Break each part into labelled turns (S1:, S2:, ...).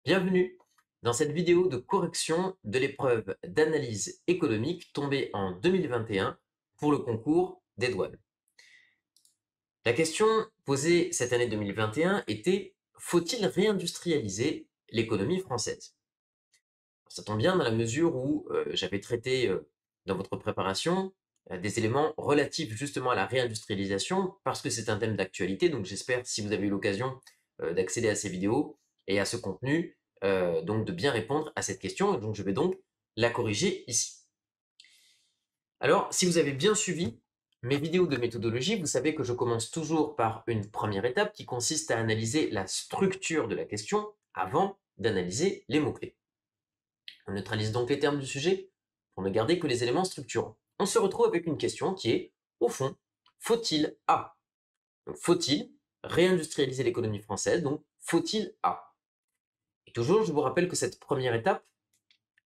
S1: Bienvenue dans cette vidéo de correction de l'épreuve d'analyse économique tombée en 2021 pour le concours des douanes. La question posée cette année 2021 était: faut-il réindustrialiser l'économie française? Ça tombe bien dans la mesure où j'avais traité dans votre préparation des éléments relatifs justement à la réindustrialisation parce que c'est un thème d'actualité, donc j'espère, si vous avez eu l'occasion d'accéder à ces vidéos et à ce contenu, donc de bien répondre à cette question, et donc je vais donc la corriger ici. Alors, si vous avez bien suivi mes vidéos de méthodologie, vous savez que je commence toujours par une première étape qui consiste à analyser la structure de la question avant d'analyser les mots-clés. On neutralise donc les termes du sujet pour ne garder que les éléments structurants. On se retrouve avec une question qui est, au fond, faut-il A? Donc, faut-il réindustrialiser l'économie française? Donc, faut-il A? Et toujours, je vous rappelle que cette première étape,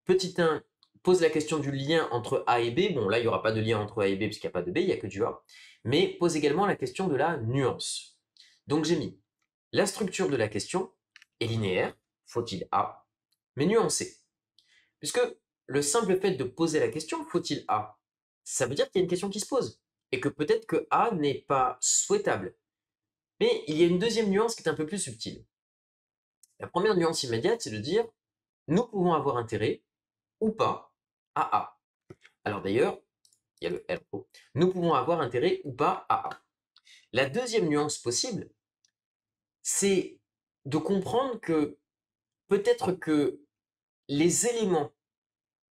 S1: petit 1, pose la question du lien entre A et B. Bon, là, il n'y aura pas de lien entre A et B puisqu'il n'y a pas de B, il n'y a que du A. Mais pose également la question de la nuance. Donc, j'ai mis la structure de la question est linéaire, faut-il A, mais nuancée. Puisque le simple fait de poser la question, faut-il A? Ça veut dire qu'il y a une question qui se pose, et que peut-être que A n'est pas souhaitable. Mais il y a une deuxième nuance qui est un peu plus subtile. La première nuance immédiate, c'est de dire, nous pouvons avoir intérêt, ou pas, à A. Alors d'ailleurs, il y a le RO. Nous pouvons avoir intérêt ou pas à A. La deuxième nuance possible, c'est de comprendre que peut-être que les éléments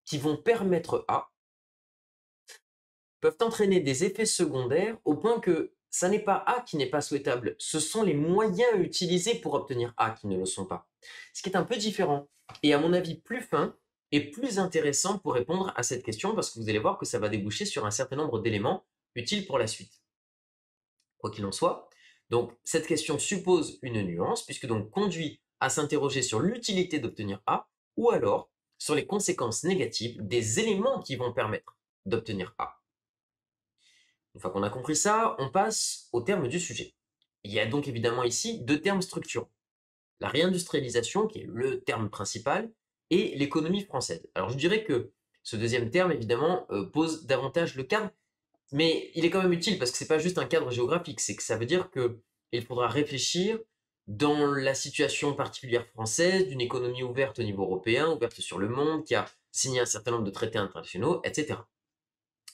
S1: qui vont permettre A peuvent entraîner des effets secondaires au point que ça n'est pas A qui n'est pas souhaitable, ce sont les moyens utilisés pour obtenir A qui ne le sont pas. Ce qui est un peu différent et à mon avis plus fin et plus intéressant pour répondre à cette question parce que vous allez voir que ça va déboucher sur un certain nombre d'éléments utiles pour la suite. Quoi qu'il en soit, donc cette question suppose une nuance puisque donc conduit à s'interroger sur l'utilité d'obtenir A ou alors sur les conséquences négatives des éléments qui vont permettre d'obtenir A. Une fois qu'on a compris ça, on passe au terme du sujet. Il y a donc évidemment ici deux termes structurants. La réindustrialisation, qui est le terme principal, et l'économie française. Alors je dirais que ce deuxième terme, évidemment, pose davantage le cadre, mais il est quand même utile parce que c'est pas juste un cadre géographique, c'est que ça veut dire qu'il faudra réfléchir dans la situation particulière française, d'une économie ouverte au niveau européen, ouverte sur le monde, qui a signé un certain nombre de traités internationaux, etc.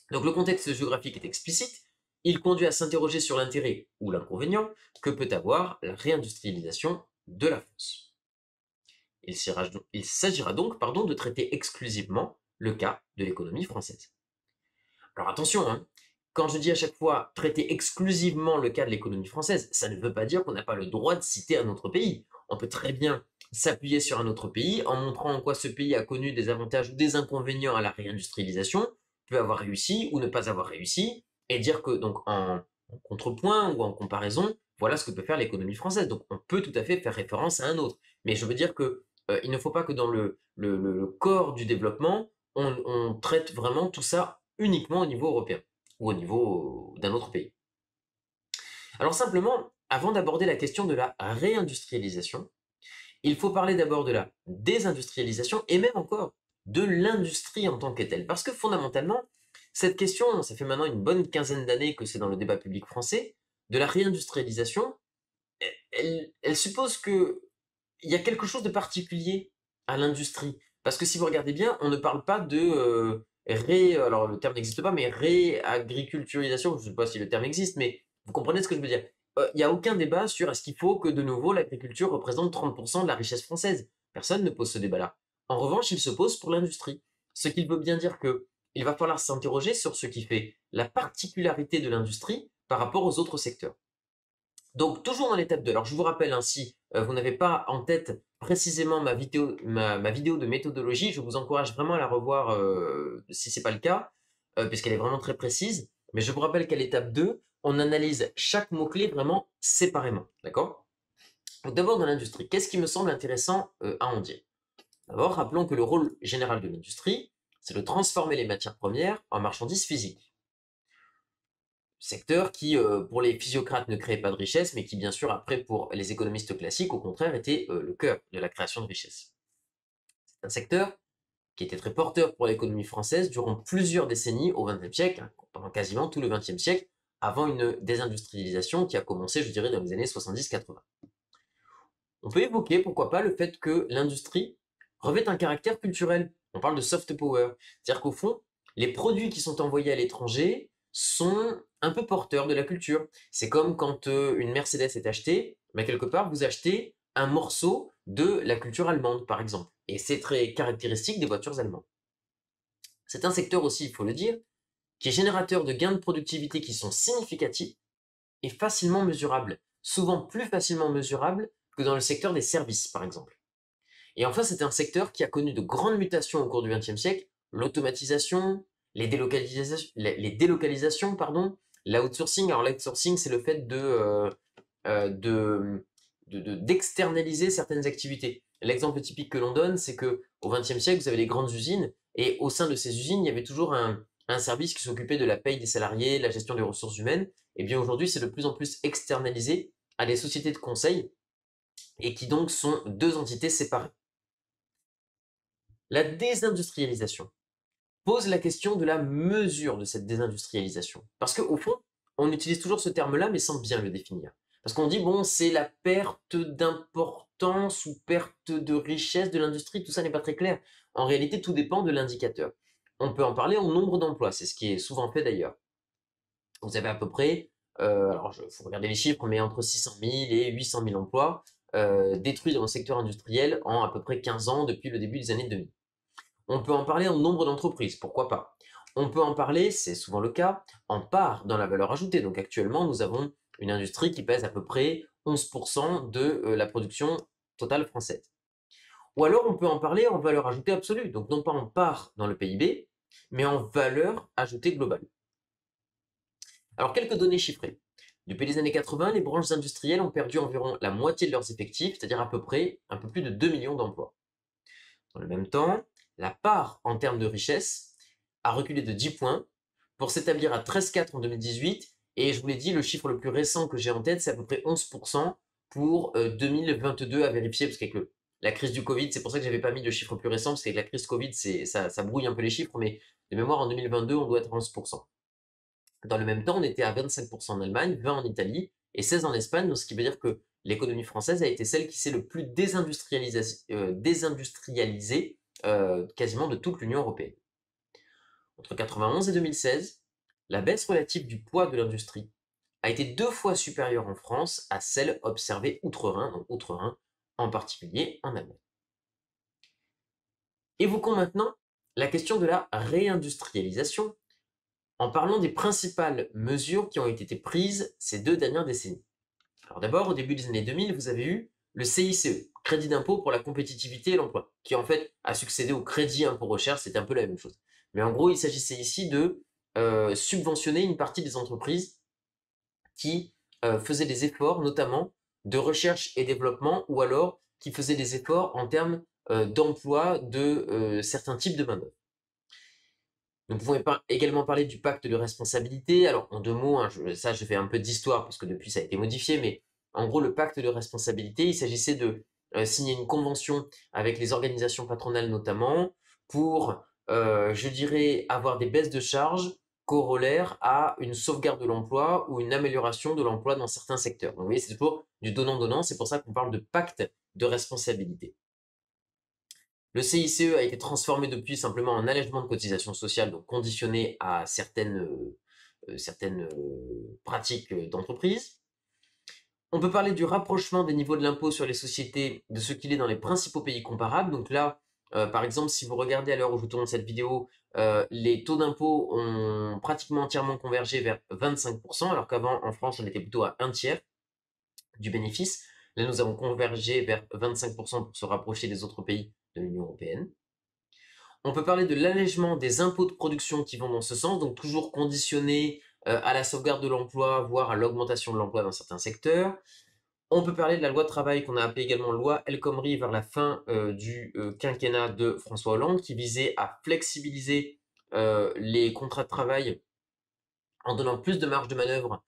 S1: Donc le contexte géographique est explicite, il conduit à s'interroger sur l'intérêt ou l'inconvénient que peut avoir la réindustrialisation de la France. Il s'agira donc de traiter exclusivement le cas de l'économie française. Alors attention, hein, quand je dis à chaque fois traiter exclusivement le cas de l'économie française, ça ne veut pas dire qu'on n'a pas le droit de citer un autre pays. On peut très bien s'appuyer sur un autre pays en montrant en quoi ce pays a connu des avantages ou des inconvénients à la réindustrialisation, peut avoir réussi ou ne pas avoir réussi, et dire que donc en contrepoint ou en comparaison, voilà ce que peut faire l'économie française. Donc on peut tout à fait faire référence à un autre. Mais je veux dire que il ne faut pas que dans le corps du développement, on traite vraiment tout ça uniquement au niveau européen ou au niveau d'un autre pays. Alors simplement, avant d'aborder la question de la réindustrialisation, il faut parler d'abord de la désindustrialisation et même encore de l'industrie en tant que telle. Parce que fondamentalement, cette question, ça fait maintenant une bonne quinzaine d'années que c'est dans le débat public français, de la réindustrialisation, elle suppose qu'il y a quelque chose de particulier à l'industrie. Parce que si vous regardez bien, on ne parle pas de alors le terme n'existe pas, mais réagriculturisation, je ne sais pas si le terme existe, mais vous comprenez ce que je veux dire. Il n'y a aucun débat sur est-ce qu'il faut que de nouveau l'agriculture représente 30% de la richesse française. Personne ne pose ce débat-là. En revanche, il se pose pour l'industrie. Ce qui veut bien dire que il va falloir s'interroger sur ce qui fait la particularité de l'industrie par rapport aux autres secteurs. Donc, toujours dans l'étape 2. Alors, je vous rappelle ainsi, vous n'avez pas en tête précisément ma vidéo de méthodologie, je vous encourage vraiment à la revoir si ce n'est pas le cas, puisqu'elle est vraiment très précise. Mais je vous rappelle qu'à l'étape 2, on analyse chaque mot-clé vraiment séparément. D'accord? Donc, d'abord, dans l'industrie, qu'est-ce qui me semble intéressant à en dire? D'abord, rappelons que le rôle général de l'industrie, c'est de transformer les matières premières en marchandises physiques. secteur qui, pour les physiocrates, ne créait pas de richesse, mais qui, bien sûr, après, pour les économistes classiques, au contraire, était le cœur de la création de richesse. C'est un secteur qui était très porteur pour l'économie française durant plusieurs décennies au XXe siècle, hein, pendant quasiment tout le XXe siècle, avant une désindustrialisation qui a commencé, je dirais, dans les années 70-80. On peut évoquer, pourquoi pas, le fait que l'industrie revêt un caractère culturel. On parle de soft power. C'est-à-dire qu'au fond, les produits qui sont envoyés à l'étranger sont un peu porteurs de la culture. C'est comme quand une Mercedes est achetée, mais quelque part, vous achetez un morceau de la culture allemande, par exemple. Et c'est très caractéristique des voitures allemandes. C'est un secteur aussi, il faut le dire, qui est générateur de gains de productivité qui sont significatifs et facilement mesurables, souvent plus facilement mesurables que dans le secteur des services, par exemple. Et enfin, c'est un secteur qui a connu de grandes mutations au cours du XXe siècle, l'automatisation, les délocalisations, pardon, l'outsourcing. Alors l'outsourcing, c'est le fait d'externaliser certaines activités. L'exemple typique que l'on donne, c'est que au XXe siècle, vous avez les grandes usines, et au sein de ces usines, il y avait toujours un service qui s'occupait de la paye des salariés, de la gestion des ressources humaines. Et bien aujourd'hui, c'est de plus en plus externalisé à des sociétés de conseil, et qui donc sont deux entités séparées. La désindustrialisation pose la question de la mesure de cette désindustrialisation. Parce qu'au fond, on utilise toujours ce terme-là, mais sans bien le définir. Parce qu'on dit, bon, c'est la perte d'importance ou perte de richesse de l'industrie, tout ça n'est pas très clair. En réalité, tout dépend de l'indicateur. On peut en parler en nombre d'emplois, c'est ce qui est souvent fait d'ailleurs. Vous avez à peu près, alors il faut regarder les chiffres, mais entre 600 000 et 800 000 emplois détruits dans le secteur industriel en à peu près 15 ans depuis le début des années 2000. On peut en parler en nombre d'entreprises, pourquoi pas. On peut en parler, c'est souvent le cas, en part dans la valeur ajoutée. Donc actuellement, nous avons une industrie qui pèse à peu près 11% de la production totale française. Ou alors on peut en parler en valeur ajoutée absolue, donc non pas en part dans le PIB, mais en valeur ajoutée globale. Alors quelques données chiffrées. Depuis les années 80, les branches industrielles ont perdu environ la moitié de leurs effectifs, c'est-à-dire à peu près un peu plus de 2 millions d'emplois. Dans le même temps, la part en termes de richesse a reculé de 10 points pour s'établir à 13,4 en 2018. Et je vous l'ai dit, le chiffre le plus récent que j'ai en tête, c'est à peu près 11% pour 2022 à vérifier, parce qu'avec la crise du Covid, c'est pour ça que je n'avais pas mis de chiffre plus récent, parce qu'avec la crise Covid, ça brouille un peu les chiffres, mais de mémoire, en 2022, on doit être à 11%. Dans le même temps, on était à 25% en Allemagne, 20% en Italie et 16% en Espagne, ce qui veut dire que l'économie française a été celle qui s'est le plus désindustrialisée quasiment de toute l'Union européenne. Entre 1991 et 2016, la baisse relative du poids de l'industrie a été 2 fois supérieure en France à celle observée outre-Rhin, donc outre-Rhin, en particulier en Allemagne. Évoquons maintenant la question de la réindustrialisation en parlant des principales mesures qui ont été prises ces 2 dernières décennies. Alors d'abord, au début des années 2000, vous avez eu le CICE, Crédit d'impôt pour la compétitivité et l'emploi, qui en fait a succédé au crédit impôt recherche, c'était un peu la même chose. Mais en gros, il s'agissait ici de subventionner une partie des entreprises qui faisaient des efforts, notamment de recherche et développement, ou alors qui faisaient des efforts en termes d'emploi de certains types de main-d'œuvre. Nous pouvons également parler du pacte de responsabilité. Alors, en 2 mots, hein, je fais un peu d'histoire parce que depuis ça a été modifié, mais en gros, le pacte de responsabilité, il s'agissait de signer une convention avec les organisations patronales notamment pour, je dirais, avoir des baisses de charges corollaires à une sauvegarde de l'emploi ou une amélioration de l'emploi dans certains secteurs. Donc, vous voyez, c'est toujours du donnant-donnant, c'est pour ça qu'on parle de pacte de responsabilité. Le CICE a été transformé depuis simplement en allègement de cotisations sociales, donc conditionné à certaines pratiques d'entreprise. On peut parler du rapprochement des niveaux de l'impôt sur les sociétés de ce qu'il est dans les principaux pays comparables. Donc là, par exemple, si vous regardez à l'heure où je tourne cette vidéo, les taux d'impôt ont pratiquement entièrement convergé vers 25%, alors qu'avant, en France, on était plutôt à un tiers du bénéfice. Là, nous avons convergé vers 25% pour se rapprocher des autres pays de l'Union européenne. On peut parler de l'allègement des impôts de production qui vont dans ce sens, donc toujours conditionnés à la sauvegarde de l'emploi, voire à l'augmentation de l'emploi dans certains secteurs. On peut parler de la loi de travail qu'on a appelée également loi El Khomri vers la fin du quinquennat de François Hollande, qui visait à flexibiliser les contrats de travail en donnant plus de marge de manœuvre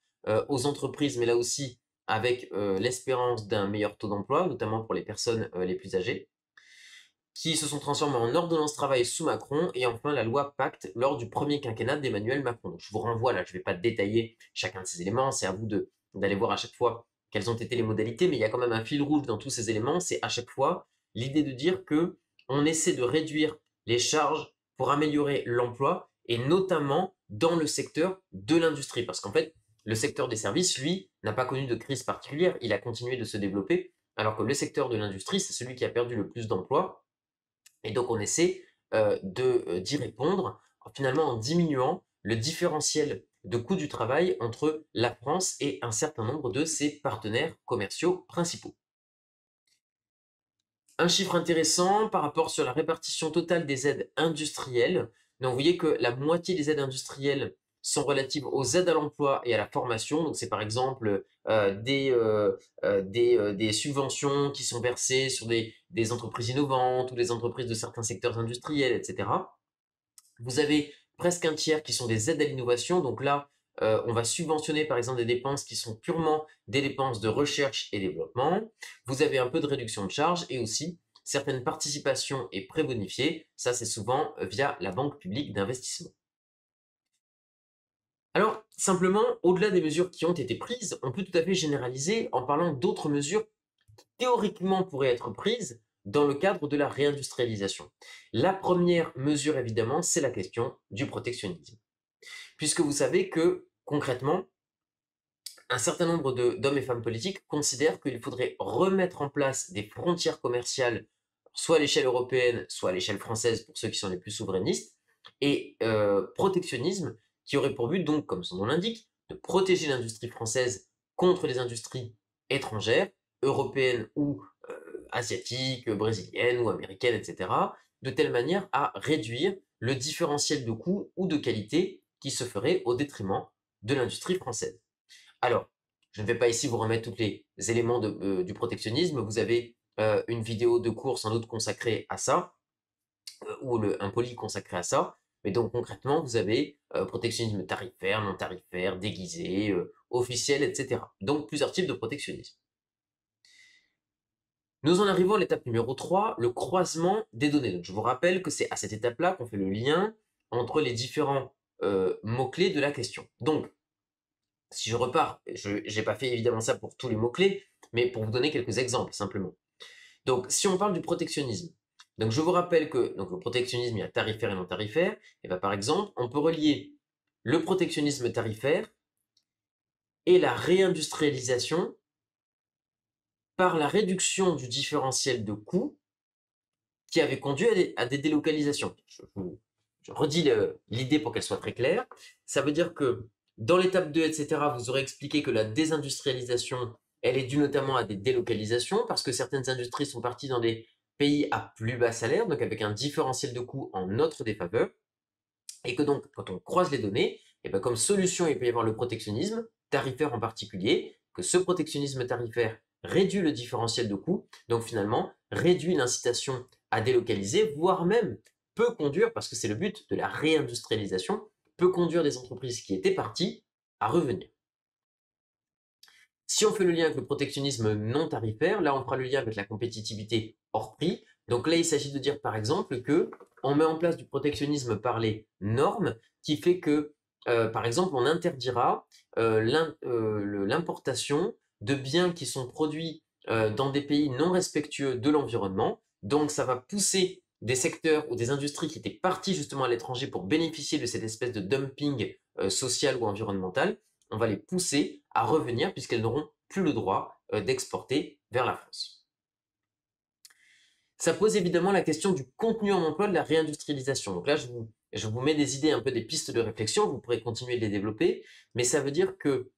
S1: aux entreprises, mais là aussi avec l'espérance d'un meilleur taux d'emploi, notamment pour les personnes les plus âgées, qui se sont transformées en ordonnance travail sous Macron, et enfin la loi Pacte lors du premier quinquennat d'Emmanuel Macron. Donc, je vous renvoie là, je ne vais pas détailler chacun de ces éléments, c'est à vous d'aller voir à chaque fois quelles ont été les modalités, mais il y a quand même un fil rouge dans tous ces éléments, c'est à chaque fois l'idée de dire que on essaie de réduire les charges pour améliorer l'emploi, et notamment dans le secteur de l'industrie, parce qu'en fait, le secteur des services, lui, n'a pas connu de crise particulière, il a continué de se développer, alors que le secteur de l'industrie, c'est celui qui a perdu le plus d'emplois, et donc on essaie d'y répondre, finalement en diminuant le différentiel de coût du travail entre la France et un certain nombre de ses partenaires commerciaux principaux. Un chiffre intéressant par rapport sur la répartition totale des aides industrielles. Donc, vous voyez que la moitié des aides industrielles sont relatives aux aides à l'emploi et à la formation. Donc, c'est par exemple des subventions qui sont versées sur des entreprises innovantes ou des entreprises de certains secteurs industriels, etc. Vous avez presque un tiers qui sont des aides à l'innovation. Donc là, on va subventionner par exemple des dépenses qui sont purement des dépenses de recherche et développement. Vous avez un peu de réduction de charges et aussi certaines participations et prêts bonifiés. Ça, c'est souvent via la Banque publique d'investissement. Alors, simplement, au-delà des mesures qui ont été prises, on peut tout à fait généraliser en parlant d'autres mesures qui théoriquement pourraient être prises dans le cadre de la réindustrialisation. La première mesure, évidemment, c'est la question du protectionnisme. Puisque vous savez que, concrètement, un certain nombre d'hommes et femmes politiques considèrent qu'il faudrait remettre en place des frontières commerciales, soit à l'échelle européenne, soit à l'échelle française, pour ceux qui sont les plus souverainistes, et protectionnisme qui aurait pour but, donc, comme son nom l'indique, de protéger l'industrie française contre les industries étrangères, européennes ou asiatiques, brésiliennes ou américaines, etc., de telle manière à réduire le différentiel de coût ou de qualité qui se ferait au détriment de l'industrie française. Alors, je ne vais pas ici vous remettre tous les éléments du protectionnisme. Vous avez une vidéo de cours sans doute consacrée à ça, ou un poly consacré à ça. Mais donc concrètement, vous avez protectionnisme tarifaire, non tarifaire, déguisé, officiel, etc. Donc plusieurs types de protectionnisme. Nous en arrivons à l'étape numéro 3, le croisement des données. Donc, je vous rappelle que c'est à cette étape-là qu'on fait le lien entre les différents mots-clés de la question. Donc, si je repars, je n'ai pas fait évidemment ça pour tous les mots-clés, mais pour vous donner quelques exemples simplement. Donc, si on parle du protectionnisme, donc je vous rappelle que donc, le protectionnisme, il y a tarifaire et non tarifaire. Et bien, par exemple, on peut relier le protectionnisme tarifaire et la réindustrialisation par la réduction du différentiel de coûts qui avait conduit à des délocalisations. Je redis l'idée pour qu'elle soit très claire. Ça veut dire que dans l'étape 2, etc., vous aurez expliqué que la désindustrialisation, elle est due notamment à des délocalisations, parce que certaines industries sont parties dans des pays à plus bas salaire, donc avec un différentiel de coût en notre défaveur, et que donc, quand on croise les données, et bien comme solution, il peut y avoir le protectionnisme, tarifaire en particulier, que ce protectionnisme tarifaire réduit le différentiel de coût, donc finalement réduit l'incitation à délocaliser, voire même peut conduire, parce que c'est le but de la réindustrialisation, peut conduire des entreprises qui étaient parties à revenir. Si on fait le lien avec le protectionnisme non tarifaire, là on fera le lien avec la compétitivité hors prix. Donc là, il s'agit de dire par exemple que on met en place du protectionnisme par les normes, qui fait que, par exemple, on interdira l'importation de biens qui sont produits dans des pays non respectueux de l'environnement. Donc ça va pousser des secteurs ou des industries qui étaient partis justement à l'étranger pour bénéficier de cette espèce de dumping social ou environnemental. On va les pousser à revenir puisqu'elles n'auront plus le droit d'exporter vers la France. Ça pose évidemment la question du contenu en emploi de la réindustrialisation. Donc là, je vous mets des idées, un peu des pistes de réflexion, vous pourrez continuer de les développer, mais ça veut dire que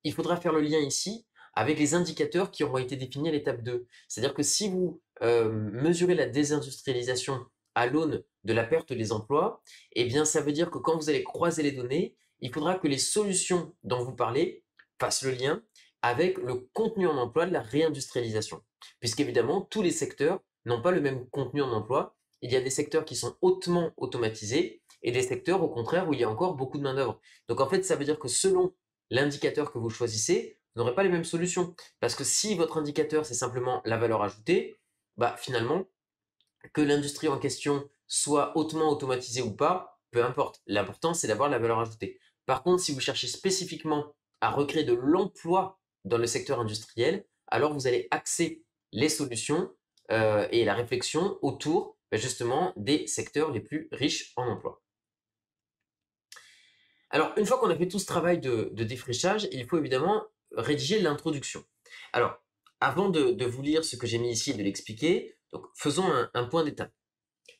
S1: il faudra faire le lien ici avec les indicateurs qui auront été définis à l'étape 2. C'est-à-dire que si vous mesurez la désindustrialisation à l'aune de la perte des emplois, eh bien ça veut dire que quand vous allez croiser les données, il faudra que les solutions dont vous parlez fassent le lien avec le contenu en emploi de la réindustrialisation. Puisqu'évidemment, tous les secteurs n'ont pas le même contenu en emploi. Il y a des secteurs qui sont hautement automatisés et des secteurs, au contraire, où il y a encore beaucoup de main-d'œuvre. Donc, en fait, ça veut dire que selon l'indicateur que vous choisissez, vous n'aurez pas les mêmes solutions. Parce que si votre indicateur, c'est simplement la valeur ajoutée, bah, finalement, que l'industrie en question soit hautement automatisée ou pas, peu importe. L'important, c'est d'avoir la valeur ajoutée. Par contre, si vous cherchez spécifiquement à recréer de l'emploi dans le secteur industriel, alors vous allez axer les solutions et la réflexion autour justement des secteurs les plus riches en emploi. Alors, une fois qu'on a fait tout ce travail de défrichage, il faut évidemment rédiger l'introduction. Alors, avant de vous lire ce que j'ai mis ici et de l'expliquer, donc faisons un point d'étape.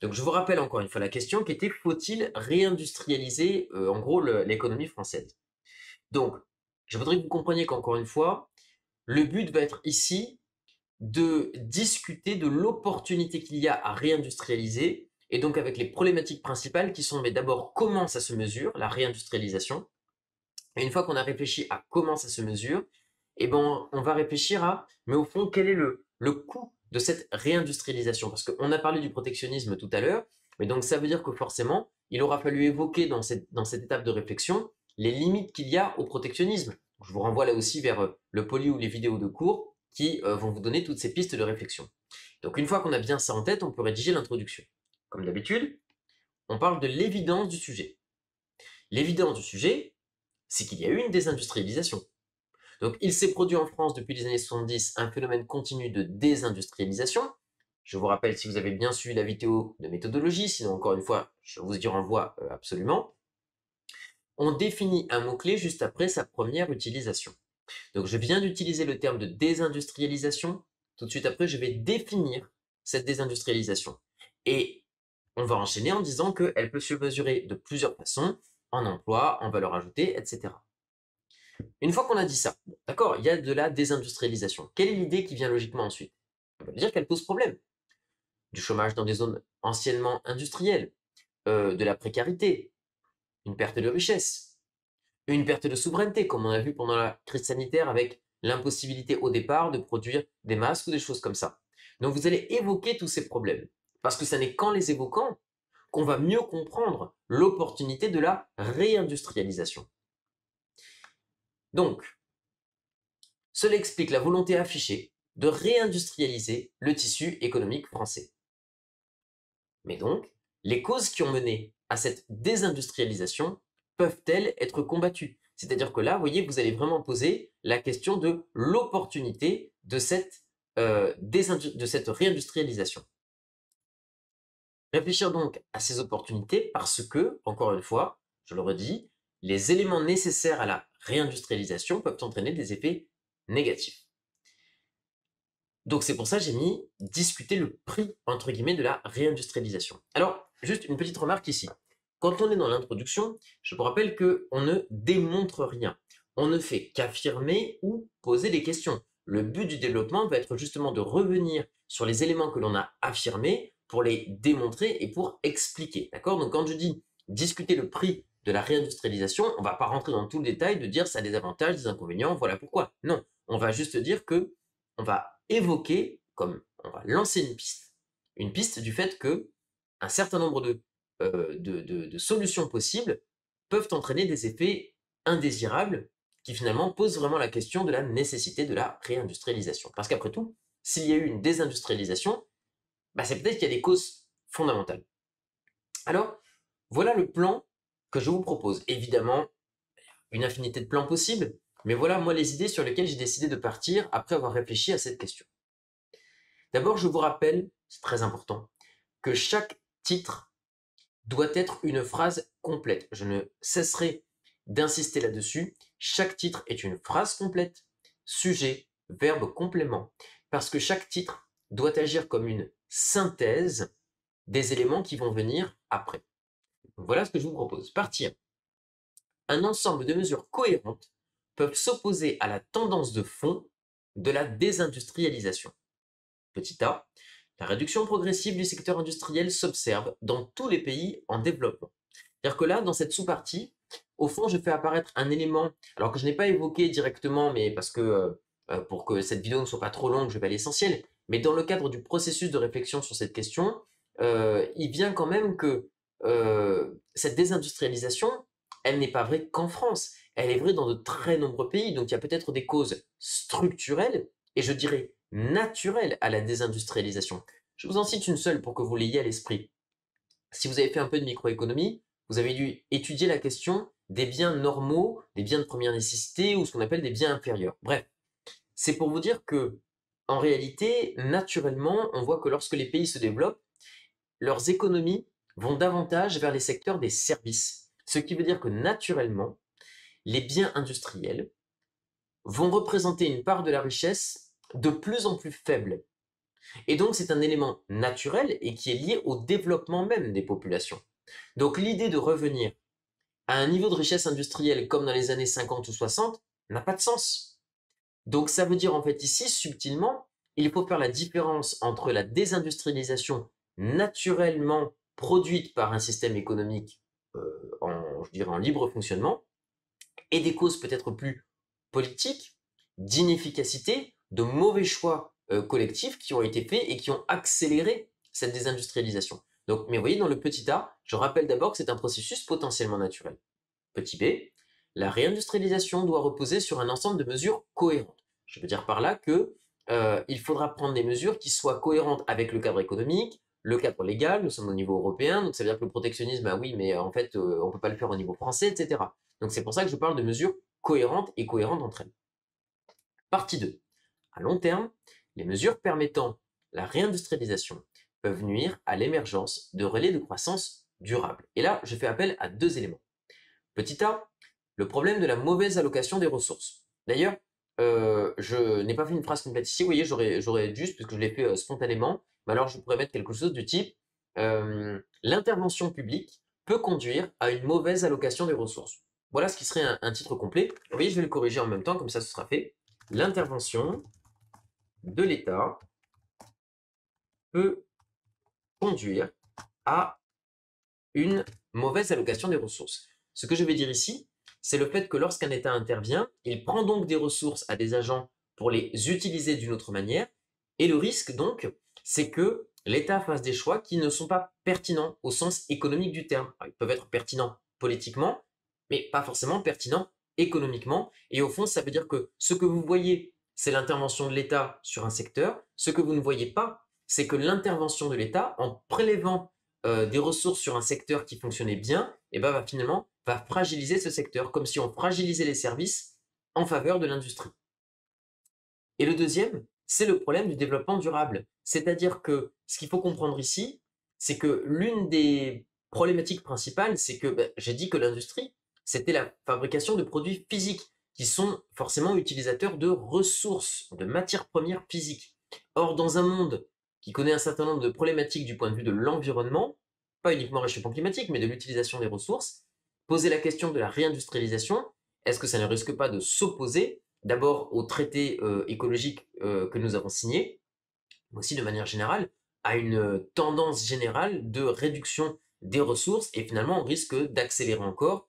S1: Donc, je vous rappelle encore une fois la question qui était: faut-il réindustrialiser en gros l'économie française? Donc, je voudrais que vous compreniez qu'encore une fois, le but va être ici de discuter de l'opportunité qu'il y a à réindustrialiser et donc avec les problématiques principales qui sont, mais d'abord, comment ça se mesure, la réindustrialisation. Et une fois qu'on a réfléchi à comment ça se mesure, eh ben, on va réfléchir à, mais au fond, quel est le coût de cette réindustrialisation? Parce qu'on a parlé du protectionnisme tout à l'heure, mais donc ça veut dire que forcément, il aura fallu évoquer dans cette étape de réflexion les limites qu'il y a au protectionnisme. Je vous renvoie là aussi vers le poly ou les vidéos de cours qui vont vous donner toutes ces pistes de réflexion. Donc une fois qu'on a bien ça en tête, on peut rédiger l'introduction. Comme d'habitude, on parle de l'évidence du sujet. L'évidence du sujet, c'est qu'il y a eu une désindustrialisation. Donc, il s'est produit en France depuis les années 70 un phénomène continu de désindustrialisation. Je vous rappelle, si vous avez bien suivi la vidéo de méthodologie, sinon encore une fois, je vous y renvoie absolument. On définit un mot-clé juste après sa première utilisation. Donc, je viens d'utiliser le terme de désindustrialisation. Tout de suite après, je vais définir cette désindustrialisation. Et on va enchaîner en disant qu'elle peut se mesurer de plusieurs façons, en emploi, en valeur ajoutée, etc. Une fois qu'on a dit ça, d'accord, il y a de la désindustrialisation. Quelle est l'idée qui vient logiquement ensuite? On va dire qu'elle pose problème. Du chômage dans des zones anciennement industrielles, de la précarité, une perte de richesse, une perte de souveraineté, comme on a vu pendant la crise sanitaire avec l'impossibilité au départ de produire des masques ou des choses comme ça. Donc vous allez évoquer tous ces problèmes, parce que ce n'est qu'en les évoquant qu'on va mieux comprendre l'opportunité de la réindustrialisation. Donc, cela explique la volonté affichée de réindustrialiser le tissu économique français. Mais donc, les causes qui ont mené à cette désindustrialisation peuvent-elles être combattues? C'est-à-dire que là, vous voyez, vous allez vraiment poser la question de l'opportunité de cette réindustrialisation. Réfléchir donc à ces opportunités parce que, encore une fois, je le redis, les éléments nécessaires à la réindustrialisation peuvent entraîner des effets négatifs. Donc c'est pour ça que j'ai mis discuter le prix, entre guillemets, de la réindustrialisation. Alors, juste une petite remarque ici. Quand on est dans l'introduction, je vous rappelle qu'on ne démontre rien. On ne fait qu'affirmer ou poser des questions. Le but du développement va être justement de revenir sur les éléments que l'on a affirmés pour les démontrer et pour expliquer. D'accord? Donc quand je dis discuter le prix de la réindustrialisation, on ne va pas rentrer dans tout le détail de dire ça a des avantages, des inconvénients, voilà pourquoi. Non, on va juste dire que on va évoquer, comme on va lancer une piste du fait que un certain nombre de solutions possibles peuvent entraîner des effets indésirables qui finalement posent vraiment la question de la nécessité de la réindustrialisation. Parce qu'après tout, s'il y a eu une désindustrialisation, bah c'est peut-être qu'il y a des causes fondamentales. Alors, voilà le plan que je vous propose. Évidemment, une infinité de plans possibles, mais voilà moi les idées sur lesquelles j'ai décidé de partir après avoir réfléchi à cette question. D'abord, je vous rappelle, c'est très important, que chaque titre doit être une phrase complète. Je ne cesserai d'insister là-dessus. Chaque titre est une phrase complète, sujet, verbe, complément, parce que chaque titre doit agir comme une synthèse des éléments qui vont venir après. Donc voilà ce que je vous propose. Partie 1. Un ensemble de mesures cohérentes peuvent s'opposer à la tendance de fond de la désindustrialisation. Petit a, la réduction progressive du secteur industriel s'observe dans tous les pays en développement. C'est-à-dire que là, dans cette sous-partie, au fond, je fais apparaître un élément, alors que je n'ai pas évoqué directement, mais parce que pour que cette vidéo ne soit pas trop longue, je vais à l'essentiel, mais dans le cadre du processus de réflexion sur cette question, il vient quand même que cette désindustrialisation, elle n'est pas vraie qu'en France. Elle est vraie dans de très nombreux pays. Donc, il y a peut-être des causes structurelles et je dirais naturelles à la désindustrialisation. Je vous en cite une seule pour que vous l'ayez à l'esprit. Si vous avez fait un peu de microéconomie, vous avez dû étudier la question des biens normaux, des biens de première nécessité ou ce qu'on appelle des biens inférieurs. Bref, c'est pour vous dire que, en réalité, naturellement, on voit que lorsque les pays se développent, leurs économies vont davantage vers les secteurs des services. Ce qui veut dire que naturellement, les biens industriels vont représenter une part de la richesse de plus en plus faible. Et donc, c'est un élément naturel et qui est lié au développement même des populations. Donc, l'idée de revenir à un niveau de richesse industrielle comme dans les années 50 ou 60 n'a pas de sens. Donc, ça veut dire en fait ici, subtilement, il faut faire la différence entre la désindustrialisation naturellement produite par un système économique je dirais en libre fonctionnement et des causes peut-être plus politiques, d'inefficacité, de mauvais choix collectifs qui ont été faits et qui ont accéléré cette désindustrialisation. Donc, mais vous voyez, dans le petit a, je rappelle d'abord que c'est un processus potentiellement naturel. Petit b, la réindustrialisation doit reposer sur un ensemble de mesures cohérentes. Je veux dire par là que il faudra prendre des mesures qui soient cohérentes avec le cadre économique, le cadre légal, nous sommes au niveau européen, donc ça veut dire que le protectionnisme, ah oui, mais en fait, on ne peut pas le faire au niveau français, etc. Donc c'est pour ça que je parle de mesures cohérentes et cohérentes entre elles. Partie 2. À long terme, les mesures permettant la réindustrialisation peuvent nuire à l'émergence de relais de croissance durable. Et là, je fais appel à deux éléments. Petit a, le problème de la mauvaise allocation des ressources. D'ailleurs, je n'ai pas fait une phrase complète ici, vous voyez, j'aurais juste, puisque je l'ai fait spontanément, mais alors je pourrais mettre quelque chose du type l'intervention publique peut conduire à une mauvaise allocation des ressources. Voilà ce qui serait un titre complet. Vous voyez, je vais le corriger en même temps, comme ça ce sera fait. L'intervention de l'État peut conduire à une mauvaise allocation des ressources. Ce que je vais dire ici, c'est le fait que lorsqu'un État intervient, il prend donc des ressources à des agents pour les utiliser d'une autre manière, et le risque donc, c'est que l'État fasse des choix qui ne sont pas pertinents au sens économique du terme. Alors, ils peuvent être pertinents politiquement, mais pas forcément pertinents économiquement, et au fond, ça veut dire que ce que vous voyez, c'est l'intervention de l'État sur un secteur, ce que vous ne voyez pas, c'est que l'intervention de l'État, en prélevant des ressources sur un secteur qui fonctionnait bien, et ben, finalement, va fragiliser ce secteur, comme si on fragilisait les services en faveur de l'industrie. Et le deuxième, c'est le problème du développement durable. C'est-à-dire que ce qu'il faut comprendre ici, c'est que l'une des problématiques principales, c'est que j'ai dit que l'industrie, c'était la fabrication de produits physiques qui sont forcément utilisateurs de ressources, de matières premières physiques. Or, dans un monde qui connaît un certain nombre de problématiques du point de vue de l'environnement, pas uniquement réchauffement climatique, mais de l'utilisation des ressources, poser la question de la réindustrialisation, est-ce que ça ne risque pas de s'opposer d'abord au traité écologique que nous avons signé, mais aussi de manière générale à une tendance générale de réduction des ressources et finalement on risque d'accélérer encore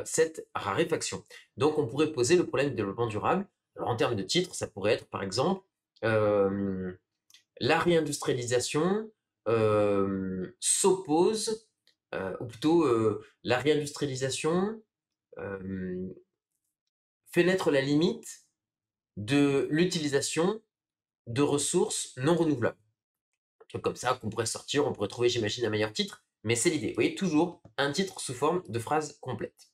S1: cette raréfaction. Donc on pourrait poser le problème du développement durable. Alors en termes de titre, ça pourrait être par exemple la réindustrialisation s'oppose, ou plutôt la réindustrialisation fait naître la limite de l'utilisation de ressources non renouvelables. Un truc comme ça qu'on pourrait sortir, on pourrait trouver, j'imagine, un meilleur titre, mais c'est l'idée. Vous voyez, toujours un titre sous forme de phrase complète.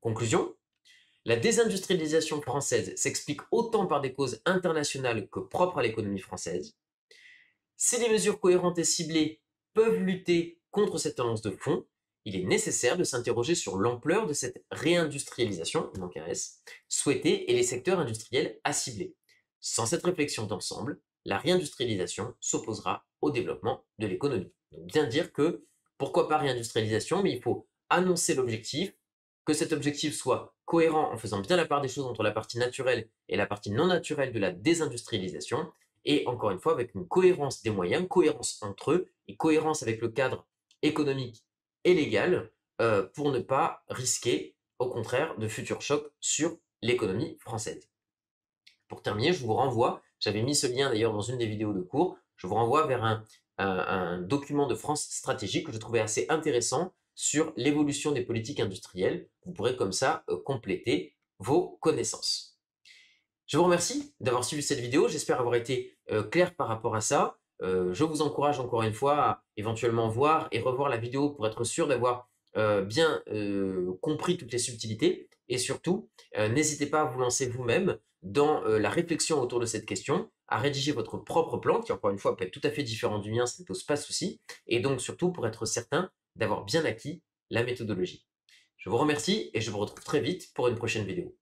S1: Conclusion, la désindustrialisation française s'explique autant par des causes internationales que propres à l'économie française. Si les mesures cohérentes et ciblées peuvent lutter contre cette tendance de fond, il est nécessaire de s'interroger sur l'ampleur de cette réindustrialisation, donc un S, souhaitée et les secteurs industriels à cibler. Sans cette réflexion d'ensemble, la réindustrialisation s'opposera au développement de l'économie. Donc bien dire que, pourquoi pas réindustrialisation, mais il faut annoncer l'objectif, que cet objectif soit cohérent en faisant bien la part des choses entre la partie naturelle et la partie non naturelle de la désindustrialisation, et encore une fois avec une cohérence des moyens, cohérence entre eux, et cohérence avec le cadre économique et légal, pour ne pas risquer, au contraire, de futurs chocs sur l'économie française. Pour terminer, je vous renvoie, j'avais mis ce lien d'ailleurs dans une des vidéos de cours, je vous renvoie vers un document de France Stratégie que je trouvais assez intéressant sur l'évolution des politiques industrielles. Vous pourrez comme ça compléter vos connaissances. Je vous remercie d'avoir suivi cette vidéo. J'espère avoir été clair par rapport à ça. Je vous encourage encore une fois à éventuellement voir et revoir la vidéo pour être sûr d'avoir bien compris toutes les subtilités. Et surtout, n'hésitez pas à vous lancer vous-même dans la réflexion autour de cette question, à rédiger votre propre plan, qui encore une fois peut être tout à fait différent du mien, ça ne pose pas de souci. Et donc surtout pour être certain d'avoir bien acquis la méthodologie. Je vous remercie et je vous retrouve très vite pour une prochaine vidéo.